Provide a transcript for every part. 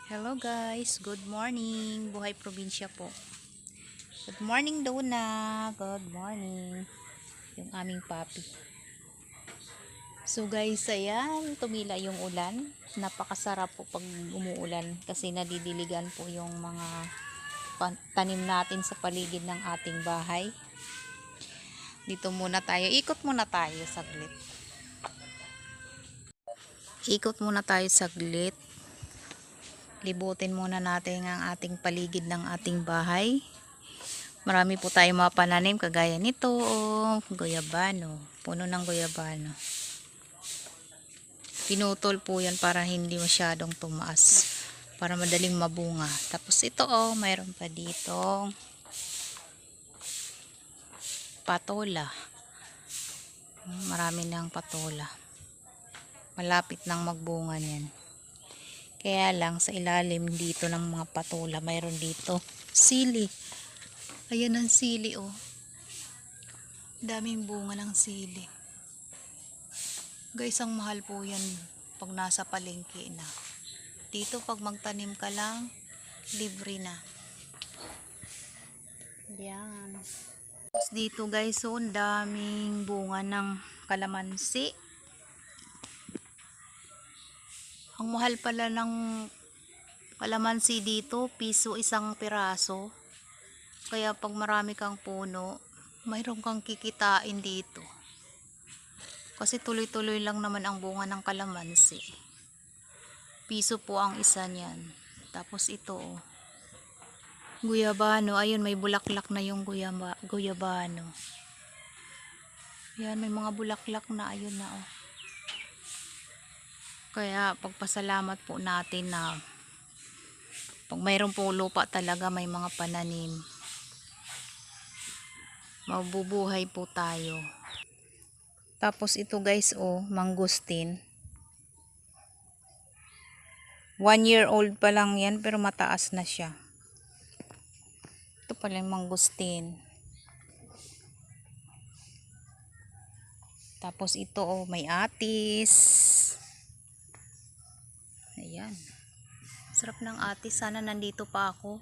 Hello guys, good morning. Buhay probinsya po. Good morning Dona. Good morning. Yung aming papi. So guys, ayan, tumila yung ulan. Napakasarap po pag umuulan kasi nadidiligan po yung mga tanim natin sa paligid ng ating bahay. Dito muna tayo. Ikot muna tayo saglit. Libutin muna natin ang ating paligid ng ating bahay. Marami po tayong mga pananim kagaya nito, guyabano, puno ng guyabano. Pinutol po yan para hindi masyadong tumaas, para madaling mabunga. Tapos ito mayroon pa dito patola. Marami ng patola. Malapit nang magbunga yan. Kaya lang sa ilalim dito ng mga patola, mayroon dito sili. Ayan ang sili Daming bunga ng sili. Guys, ang mahal po yan pag nasa palengke na. Dito pag magtanim ka lang, libre na. Yan. Tapos dito guys, ang daming bunga ng kalamansi. Ang mahal pala ng kalamansi dito, piso isang piraso. Kaya pag marami kang puno, mayroon kang kikitain dito. Kasi tuloy-tuloy lang naman ang bunga ng kalamansi. Piso po ang isa niyan. Tapos ito guyabano. Ayun, may bulaklak na yung guyabano. Yan, may mga bulaklak na. Ayun na Kaya pagpasalamat po natin na pag mayroon po lupa talaga, may mga pananim. Mabubuhay po tayo. Tapos ito guys, mangustin. 1 year old pa lang yan, pero mataas na siya. Ito pala yung mangustin. Tapos ito may atis. Ayan. Sarap ng atis. Sana nandito pa ako.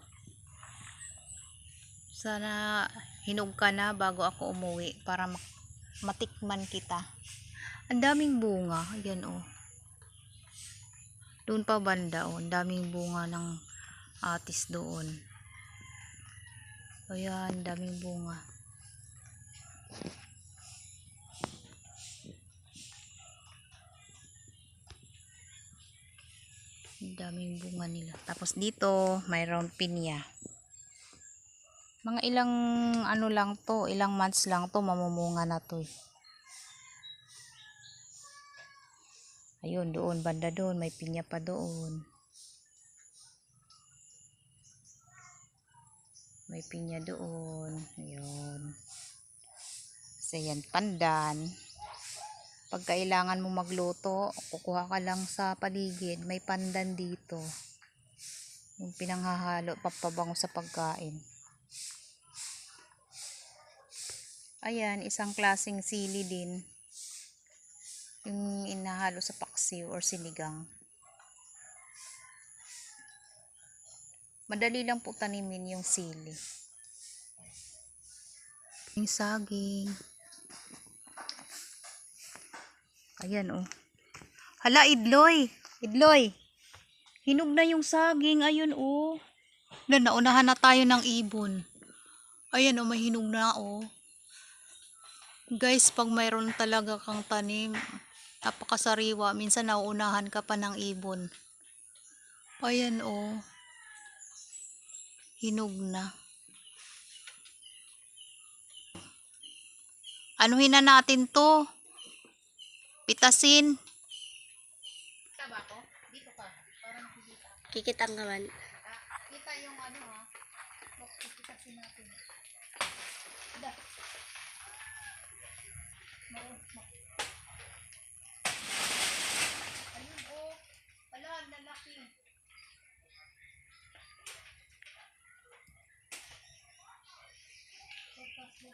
Sana hinog ka na bago ako umuwi para matikman kita. Ang daming bunga. Ayan Doon pa banda ang daming bunga ng atis doon. Ayan, daming bunga. Daming bunga nila. Tapos dito mayroon pinya. Mga ilang lang to, ilang months lang to, mamumunga na to. Ayun, doon banda doon may pinya pa doon. May pinya doon. Ayun. Kasi yan pandan. Pag kailangan mo magluto, kukuha ka lang sa paligid, may pandan dito. Yung pinanghahalo, papabango sa pagkain. Ayan, isang klaseng sili din. Yung inahalo sa paksiw or sinigang. Madali lang po tanimin yung sili. Yung saging. Ayan Hala, idloy. Idloy. Hinog na yung saging. Ayun naunahan na tayo ng ibon. Ayan may hinog na Guys, pag mayroon talaga kang tanim, napakasariwa. Minsan nauunahan ka pa ng ibon. Ayan hinog na. Anuhin na natin to. Pitasin. Dito ka. Parang kita. Kikitang naman. Kita yung Pitasin natin. Ayun wala, lalaki. Pagkas mo,